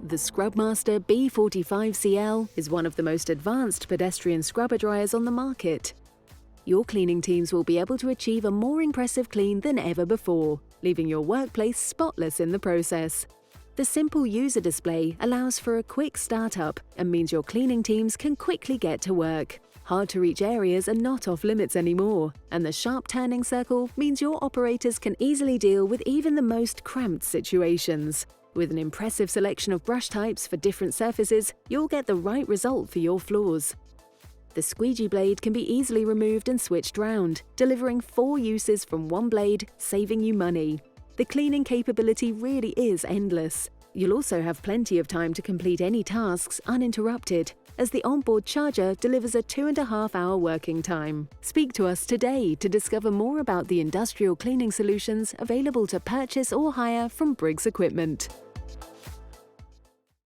The Scrubmaster B45CL is one of the most advanced pedestrian scrubber dryers on the market. Your cleaning teams will be able to achieve a more impressive clean than ever before, leaving your workplace spotless in the process. The simple user display allows for a quick startup and means your cleaning teams can quickly get to work. Hard-to-reach areas are not off-limits anymore, and the sharp turning circle means your operators can easily deal with even the most cramped situations. With an impressive selection of brush types for different surfaces, you'll get the right result for your floors. The squeegee blade can be easily removed and switched round, delivering 4 uses from one blade, saving you money. The cleaning capability really is endless. You'll also have plenty of time to complete any tasks uninterrupted, as the onboard charger delivers a 2.5-hour working time. Speak to us today to discover more about the industrial cleaning solutions available to purchase or hire from Briggs Equipment.